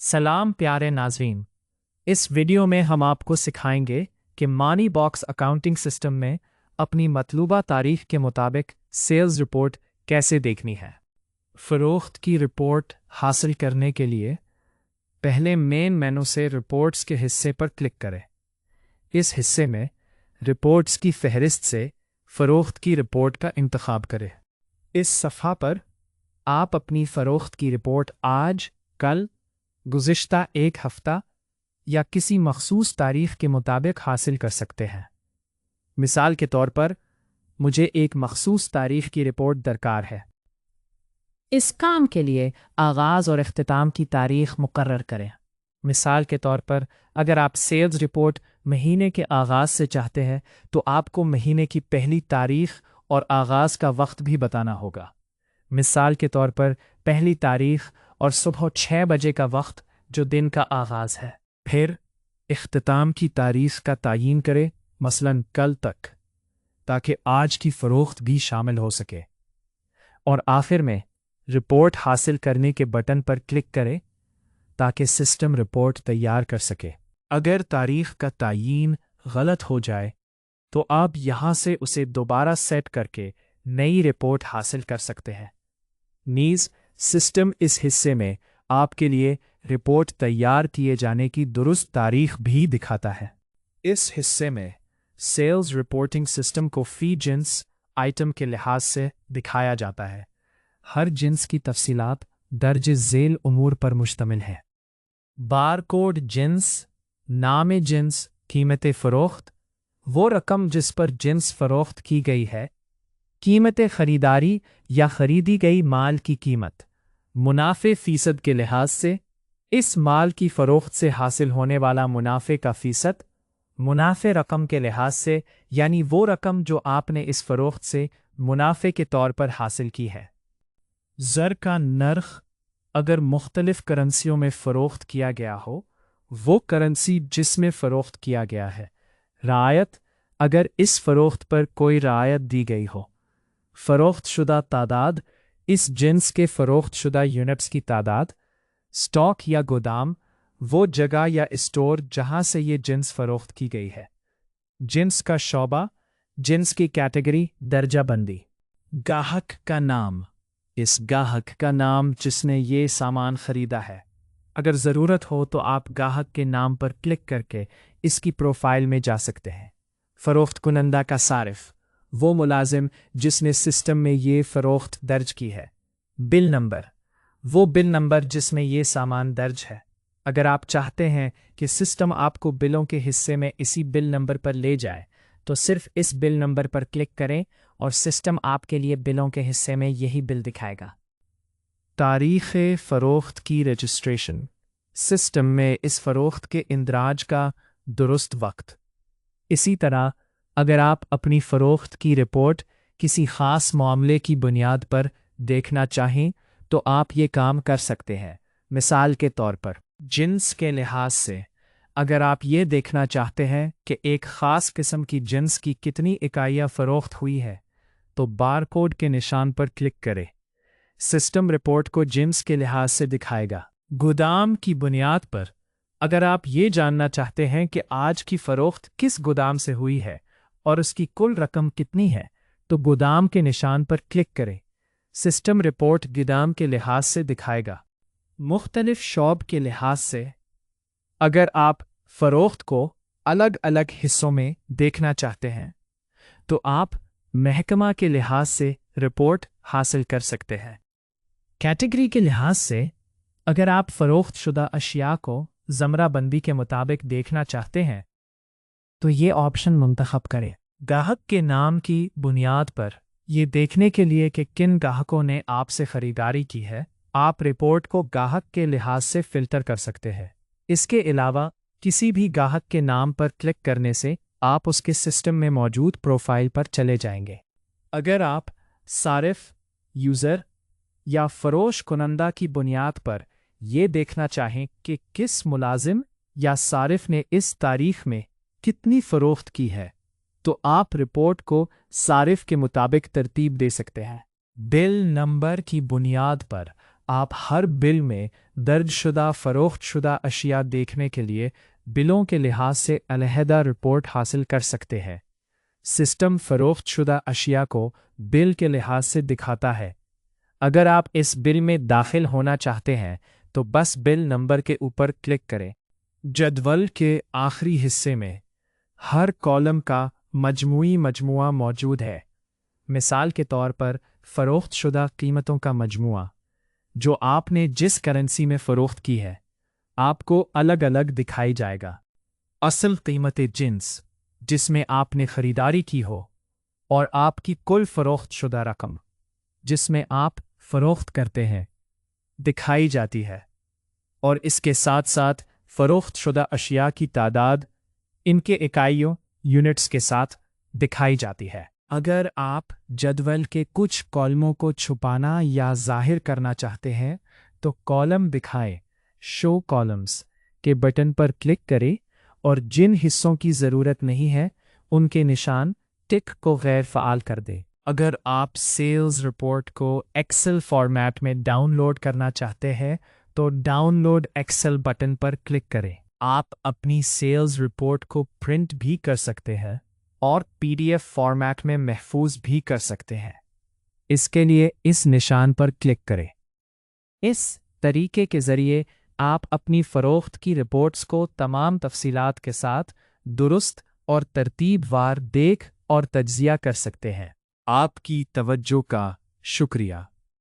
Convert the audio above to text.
सलाम प्यारे नाज़रीन, इस वीडियो में हम आपको सिखाएंगे कि मनी बॉक्स अकाउंटिंग सिस्टम में अपनी मतलूबा तारीख के मुताबिक सेल्स रिपोर्ट कैसे देखनी है। फ़रोख्त की रिपोर्ट हासिल करने के लिए पहले मेन मेनू से रिपोर्ट्स के हिस्से पर क्लिक करें। इस हिस्से में रिपोर्ट्स की फहरिस्त से फ़रोख्त की रिपोर्ट का इंतखाब करें। इस सफ़ा पर आप अपनी फ़रोख्त की रिपोर्ट आज, कल, गुज़िश्ता एक हफ़्ता या किसी मखसूस तारीख के मुताबिक हासिल कर सकते हैं। मिसाल के तौर पर मुझे एक मखसूस तारीख की रिपोर्ट दरकार है। इस काम के लिए आगाज़ और इख्तिताम की तारीख मुकर्रर करें। मिसाल के तौर पर अगर आप सेल्स रिपोर्ट महीने के आगाज़ से चाहते हैं तो आपको महीने की पहली तारीख और आगाज़ का वक्त भी बताना होगा। मिसाल के तौर पर पहली तारीख और सुबह 6 बजे का वक्त जो दिन का आगाज़ है। फिर इख्तिताम की तारीख का तयीन करें, मसलन कल तक, ताकि आज की फ़रोख्त भी शामिल हो सके। और आखिर में रिपोर्ट हासिल करने के बटन पर क्लिक करें ताकि सिस्टम रिपोर्ट तैयार कर सके। अगर तारीख का तयीन गलत हो जाए तो आप यहाँ से उसे दोबारा सेट करके नई रिपोर्ट हासिल कर सकते हैं। नीज़ सिस्टम इस हिस्से में आपके लिए रिपोर्ट तैयार किए जाने की दुरुस्त तारीख भी दिखाता है। इस हिस्से में सेल्स रिपोर्टिंग सिस्टम को फ़ी जिन्स आइटम के लिहाज से दिखाया जाता है। हर जिन्स की तफसीलात दर्ज झेल उमूर पर मुश्तमिल है। बारकोड जिन्स, नाम जिन्स, कीमत फ़रोख्त, वो रकम जिस पर जिन्स फ़रोख्त की गई है, कीमत ख़रीदारी या ख़रीदी गई माल की कीमत, मुनाफे फ़ीसद के लिहाज से, इस माल की फ़रोख्त से हासिल होने वाला मुनाफे का फ़ीसद, मुनाफे रकम के लिहाज से यानी वो रकम जो आपने इस फ़रोख्त से मुनाफे के तौर पर हासिल की है। ज़र का नर्ख अगर मुख्तलिफ करेंसियों में फ़रोख्त किया गया हो, वो करेंसी जिसमें फ़रोख्त किया गया है। रायत अगर इस फ़रोख्त पर कोई रायत दी गई हो। फ़रोख्त शुदा तादाद इस जिन्स के फ़रोख्त शुदा यूनिट्स की तादाद। स्टॉक या गोदाम वो जगह या स्टोर जहां से ये जिन्स फ़रोख्त की गई है। जिन्स का शोबा, जिन्स की कैटेगरी, दर्जा बंदी। गाहक का नाम इस गाहक का नाम जिसने ये सामान ख़रीदा है। अगर ज़रूरत हो तो आप गाहक के नाम पर क्लिक करके इसकी प्रोफाइल में जा सकते हैं। फ़रोख्त कुनंदा का सारिफ वो मुलाजिम जिसने सिस्टम में ये फ़रोख्त दर्ज की है। बिल नंबर वो बिल नंबर जिसमें ये सामान दर्ज है। अगर आप चाहते हैं कि सिस्टम आपको बिलों के हिस्से में इसी बिल नंबर पर ले जाए तो सिर्फ इस बिल नंबर पर क्लिक करें और सिस्टम आपके लिए बिलों के हिस्से में यही बिल दिखाएगा। तारीख़ फ़रोख्त की रजिस्ट्रेशन सिस्टम में इस फ़रोख्त के इंदराज का दुरुस्त वक्त। इसी तरह अगर आप अपनी फ़रोख्त की रिपोर्ट किसी ख़ास मामले की बुनियाद पर देखना चाहें तो आप ये काम कर सकते हैं। मिसाल के तौर पर जिन्स के लिहाज से अगर आप ये देखना चाहते हैं कि एक ख़ास किस्म की जिन्स की कितनी इकाइयाँ फ़रोख्त हुई है तो बारकोड के निशान पर क्लिक करें। सिस्टम रिपोर्ट को जिन्स के लिहाज से दिखाएगा। गोदाम की बुनियाद पर अगर आप ये जानना चाहते हैं कि आज की फ़रोख्त किस गोदाम से हुई है और उसकी कुल रकम कितनी है तो गोदाम के निशान पर क्लिक करें। सिस्टम रिपोर्ट गोदाम के लिहाज से दिखाएगा। मुख्तलिफ शौब के लिहाज से अगर आप फ़रोख्त को अलग अलग हिस्सों में देखना चाहते हैं तो आप महकमा के लिहाज से रिपोर्ट हासिल कर सकते हैं। कैटेगरी के लिहाज से अगर आप फ़रोख्त शुदा अशिया को ज़मरा बंदी के मुताबिक देखना चाहते हैं तो ये ऑप्शन मुंतखब करें। गाहक के नाम की बुनियाद पर ये देखने के लिए कि किन गाहकों ने आपसे ख़रीदारी की है, आप रिपोर्ट को गाहक के लिहाज से फ़िल्टर कर सकते हैं। इसके अलावा किसी भी गाहक के नाम पर क्लिक करने से आप उसके सिस्टम में मौजूद प्रोफाइल पर चले जाएंगे। अगर आप सारिफ, यूज़र या फ़रोश कुनंदा की बुनियाद पर ये देखना चाहें कि किस मुलाजिम या सारिफ ने इस तारीख में कितनी फ़रोख्त की है तो आप रिपोर्ट को सारिफ के मुताबिक तरतीब दे सकते हैं। बिल नंबर की बुनियाद पर आप हर बिल में दर्ज शुदा फ़रोख्त शुदा अशिया देखने के लिए बिलों के लिहाज से अलहदा रिपोर्ट हासिल कर सकते हैं। सिस्टम फ़रोख्त शुदा अशिया को बिल के लिहाज से दिखाता है। अगर आप इस बिल में दाखिल होना चाहते हैं तो बस बिल नंबर के ऊपर क्लिक करें। जदवल के आखिरी हिस्से में हर कॉलम का मजमुआ मौजूद है। मिसाल के तौर पर फ़रोख्त शुदा कीमतों का मजमुआ जो आपने जिस करेंसी में फ़रोख्त की है आपको अलग अलग दिखाई जाएगा। असल कीमत जिन्स जिसमें आपने ख़रीदारी की हो और आपकी कुल फ़रोख्त शुदा रकम जिसमें आप फ़रोख्त करते हैं दिखाई जाती है, और इसके साथ साथ फ़रोख्त शुदा अशिया की तादाद इनके इकाइयों यूनिट्स के साथ दिखाई जाती है। अगर आप जदवल के कुछ कॉलमों को छुपाना या ज़ाहिर करना चाहते हैं तो कॉलम दिखाएं शो कॉलम्स के बटन पर क्लिक करें और जिन हिस्सों की ज़रूरत नहीं है उनके निशान टिक को गैर फ़ाल कर दें। अगर आप सेल्स रिपोर्ट को एक्सेल फॉर्मेट में डाउनलोड करना चाहते हैं तो डाउनलोड एक्सेल बटन पर क्लिक करें। आप अपनी सेल्स रिपोर्ट को प्रिंट भी कर सकते हैं और PDF फॉर्मेट में महफूज भी कर सकते हैं। इसके लिए इस निशान पर क्लिक करें। इस तरीके के ज़रिए आप अपनी फ़रोख्त की रिपोर्ट्स को तमाम तफसीलात के साथ दुरुस्त और तरतीबवार देख और तज्ज़िया कर सकते हैं। आपकी तवज्जो का शुक्रिया।